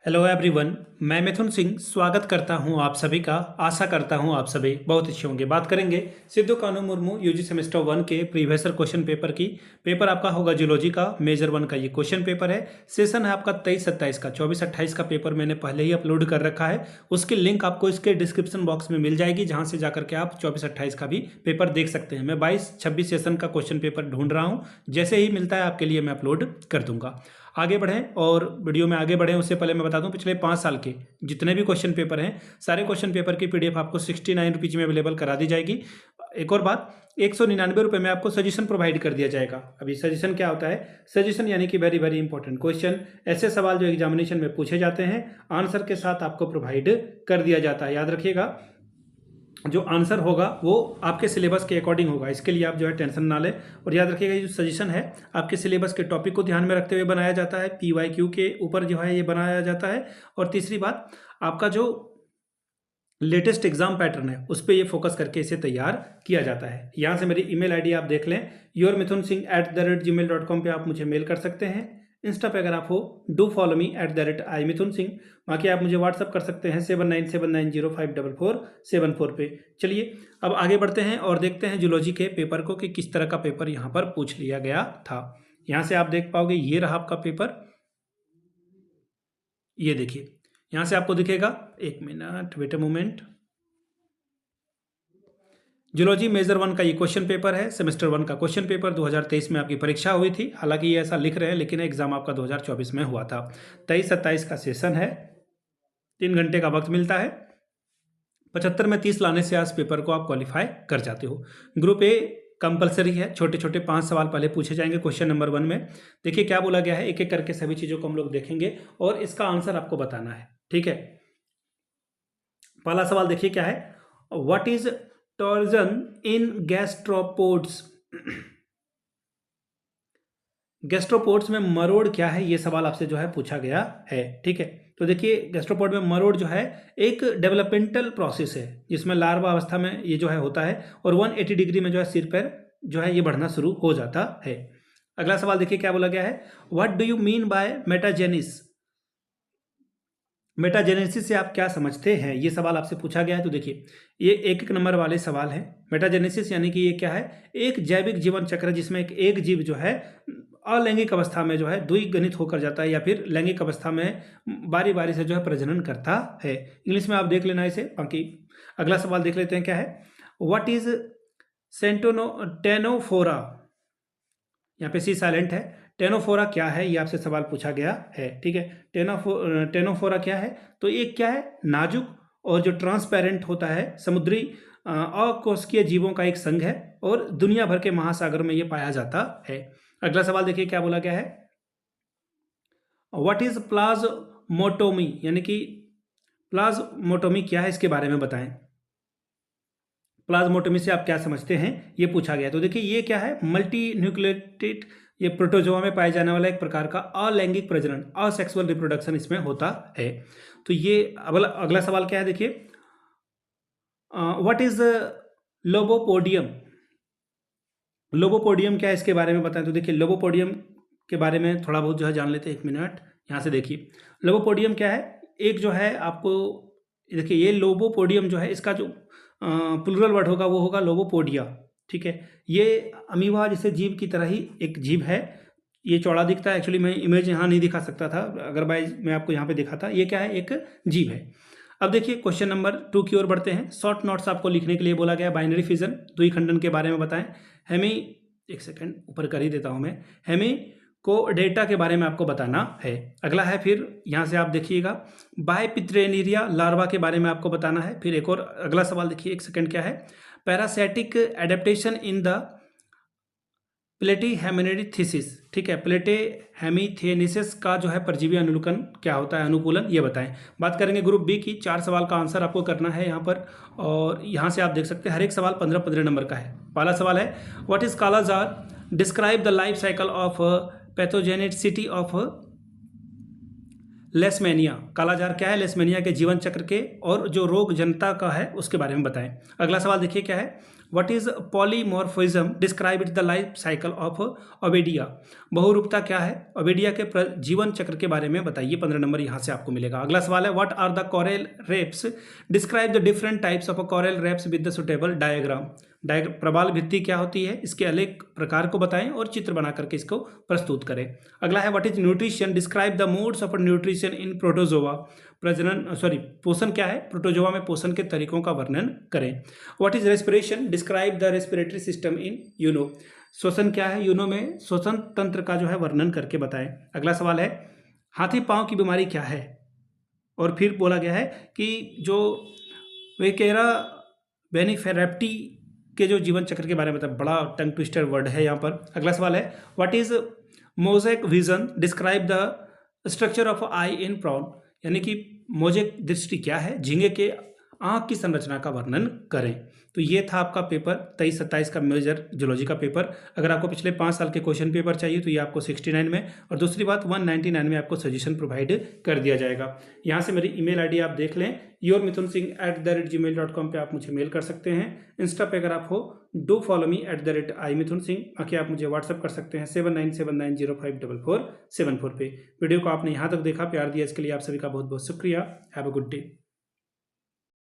Hello everyone, मैं मिथुन सिंह स्वागत करता हूं आप सभी का। आशा करता हूं आप सभी बहुत अच्छे होंगे। बात करेंगे सिद्धू कान्हू मुर्मू यूजी सेमेस्टर 1 के प्रीवियस क्वेश्चन पेपर की। पेपर आपका होगा जियोलॉजी का मेजर 1 का ये क्वेश्चन पेपर है। सेशन है आपका 23-27 का। 24-28 का पेपर मैंने पहले ही अपलोड कर रखा है। उसकी लिंक आपको इसके डिस्क्रिप्शन बॉक्स में मिल जाएगी, जहां से जाकर के आप 24-28 का भी पेपर देख सकते हैं। मैं 22-26 सेशन का क्वेश्चन पेपर ढूंढ रहा हूँ, जैसे ही मिलता है आपके लिए मैं अपलोड कर दूंगा। आगे बढ़ें और वीडियो में आगे बढ़ें उससे पहले मैं बता दूं, पिछले 5 साल के जितने भी क्वेश्चन पेपर हैं, सारे क्वेश्चन पेपर की पीडीएफ आपको 69 रुपीज़ में अवेलेबल करा दी जाएगी। एक और बात, 199 रुपये में आपको सजेशन प्रोवाइड कर दिया जाएगा। अभी सजेशन क्या होता है? सजेशन यानी कि वेरी वेरी इंपॉर्टेंट क्वेश्चन, ऐसे सवाल जो एग्जामिनेशन में पूछे जाते हैं, आंसर के साथ आपको प्रोवाइड कर दिया जाता है। याद रखिएगा, जो आंसर होगा वो आपके सिलेबस के अकॉर्डिंग होगा। इसके लिए आप जो है टेंशन ना लें। और याद रखिएगा, ये जो सजेशन है आपके सिलेबस के टॉपिक को ध्यान में रखते हुए बनाया जाता है। PYQ के ऊपर जो है ये बनाया जाता है। और तीसरी बात, आपका जो लेटेस्ट एग्जाम पैटर्न है उस पर ये फोकस करके इसे तैयार किया जाता है। यहाँ से मेरी ईमेल आईडी आप देख लें, yourmithunsinh@gmail.com पे आप मुझे मेल कर सकते हैं। इंस्टा पे अगर आप हो, डू फॉलो मी @imithunsinh। बाकी आप मुझे व्हाट्सअप कर सकते हैं 7979054474 पे। चलिए अब आगे बढ़ते हैं और देखते हैं जूलॉजी के पेपर को कि किस तरह का पेपर यहाँ पर पूछ लिया गया था। यहाँ से आप देख पाओगे, ये रहा आपका पेपर। ये देखिए, यहाँ से आपको दिखेगा, एक minute wait a moment. Zoology major 1 का ये क्वेश्चन पेपर है। सेमेस्टर 1 का क्वेश्चन पेपर 2023 में आपकी परीक्षा हुई थी। हालांकि ये ऐसा लिख रहे हैं, लेकिन एग्जाम आपका 2024 में हुआ था। 23-27 का सेशन है, 3 घंटे का वक्त मिलता है। 75 में 30 लाने से आज पेपर को आप क्वालिफाई कर जाते हो। ग्रुप ए कंपलसरी है। छोटे छोटे 5 सवाल पहले पूछे जाएंगे क्वेश्चन नंबर 1 में। देखिए क्या बोला गया है, एक एक करके सभी चीज़ों को हम लोग देखेंगे और इसका आंसर आपको बताना है। ठीक है, पहला सवाल देखिए क्या है, what is torsion in gastropods. Gastropods में मरोड़ क्या है, ये सवाल आपसे जो है पूछा गया है। ठीक है, तो देखिए गैस्ट्रोपोड में मरोड़ जो है एक डेवलपमेंटल प्रोसेस है, जिसमें लार्वा अवस्था में ये जो है होता है और 180 डिग्री में जो है सिर पैर जो है ये बढ़ना शुरू हो जाता है। अगला सवाल देखिए क्या बोला गया है, what do you mean by metagenesis. Metagenesis से आप क्या समझते हैं, ये सवाल आपसे पूछा गया है। तो देखिए ये एक नंबर वाले सवाल हैं। मेटाजेनेसिस यानी कि ये क्या है, एक जैविक जीवन चक्र जिसमें एक जीव जो है अलैंगिक अवस्था में जो है द्विगुणित होकर जाता है, या फिर लैंगिक अवस्था में बारी बारी से जो है प्रजनन करता है। इंग्लिश में आप देख लेना इसे। बाकी अगला सवाल देख लेते हैं क्या है, व्हाट इज टेनोफोरा। यहाँ पे सी साइलेंट है। टेनोफोरा क्या है, ये आपसे सवाल पूछा गया है। ठीक है, टेनोफोरा क्या है, तो ये क्या है, नाजुक और जो ट्रांसपेरेंट होता है समुद्री अकोशिकीय जीवों का एक संघ है और दुनिया भर के महासागर में ये पाया जाता है। अगला सवाल देखिए क्या बोला गया है, व्हाट इज प्लाज्मोटोमी, यानी कि प्लाज्मोटोमी क्या है, इसके बारे में बताएं। प्लाज्मोटोमी से आप क्या समझते हैं, ये पूछा गया। तो देखिए ये क्या है, मल्टी न्यूक्लियोटाइड, ये प्रोटोजोआ में पाए जाने वाला एक प्रकार का अलैंगिक प्रजनन, असेक्सुअल रिप्रोडक्शन इसमें होता है। तो ये अगला सवाल क्या है, देखिए व्हाट इज लोबोपोडियम। लोबोपोडियम क्या है, इसके बारे में बताएं। तो देखिए लोबोपोडियम के बारे में थोड़ा बहुत जो है जान लेते हैं। एक मिनट, यहाँ से देखिए लोबोपोडियम क्या है, एक जो है आपको देखिए ये लोबोपोडियम जो है, इसका जो प्लूरल वर्ड होगा वो होगा लोबोपोडिया। ठीक है, ये अमीबा जैसे जीव की तरह ही एक जीव है। ये चौड़ा दिखता है, एक्चुअली मैं इमेज यहाँ नहीं दिखा सकता था, अदरवाइज मैं आपको यहाँ पे दिखाता। ये क्या है, एक जीव है। अब देखिए क्वेश्चन नंबर 2 की ओर बढ़ते हैं। शॉर्ट नोट्स आपको लिखने के लिए बोला गया। बाइनरी फिजन, द्विखंडन के बारे में बताएं। हेमी, एक सेकंड ऊपर कर ही देता हूँ मैं, हेमी को डेटा के बारे में आपको बताना है। अगला है, फिर यहाँ से आप देखिएगा बायपित्रेनिरिया लार्वा के बारे में आपको बताना है। फिर एक और अगला सवाल देखिए, एक सेकंड, क्या है, पैरासिटिक एडेप्टेशन इन द प्लेटीहेमेनिथिसिस। ठीक है, प्लेटीहेमिथेनिसिस का जो है परजीवी अनुकूलन क्या होता है, अनुकूलन, ये बताएं। बात करेंगे ग्रुप बी की। 4 सवाल का आंसर आपको करना है यहाँ पर, और यहाँ से आप देख सकते हैं हर एक सवाल 15-15 नंबर का है। पहला सवाल है, what is kala-azar, describe the life cycle of pathogenicity of Leishmania. Kala-azar क्या है, लेसमेनिया के जीवन चक्र के और जो रोग जनता का है उसके बारे में बताएं। अगला सवाल देखिए क्या है, what is polymorphism, describe it the life cycle of Obelia. बहुरूपता क्या है, ओबेडिया के जीवन चक्र के बारे में बताइए। 15 नंबर यहाँ से आपको मिलेगा। अगला सवाल है what are the coral reefs, describe the different types of coral reefs with the suitable diagram. प्रवाल भित्ति क्या होती है, इसके अलग प्रकार को बताएं और चित्र बना करके इसको प्रस्तुत करें। अगला है what is nutrition, describe the modes of nutrition in protozoa. पोषण क्या है, प्रोटोजोआ में पोषण के तरीकों का वर्णन करें। What is respiration, describe the respiratory system in यूनो। श्वसन क्या है, यूनो में श्वसन तंत्र का जो है वर्णन करके बताएं। अगला सवाल है हाथी पांव की बीमारी क्या है, और फिर बोला गया है कि जो वेकेरा बेनिफेरेप्टी के जो जीवन चक्र के बारे में बताया। बड़ा टंग ट्विस्टर वर्ड है यहाँ पर। अगला सवाल है what is mosaic vision, describe the structure of eye in prawn. यानी कि मोजेक दृष्टि क्या है, झींगे के आंख की संरचना का वर्णन करें। तो ये था आपका पेपर 23-27 का मेजर जूलॉजी का पेपर। अगर आपको पिछले 5 साल के क्वेश्चन पेपर चाहिए तो ये आपको 69 में, और दूसरी बात 199 में आपको सजेशन प्रोवाइड कर दिया जाएगा। यहाँ से मेरी ईमेल आईडी आप देख लें, yourmithunsingh@gmail.com पे आप मुझे मेल कर सकते हैं। इंस्टा पे अगर आप हो डू फॉलो मी @imithunsingh। बाकी आप मुझे व्हाट्सअप कर सकते हैं 7979054474 पे। वीडियो को आपने यहाँ तक देखा, प्यार दिया, इसके लिए आप सभी का बहुत बहुत शुक्रिया। Have a good day.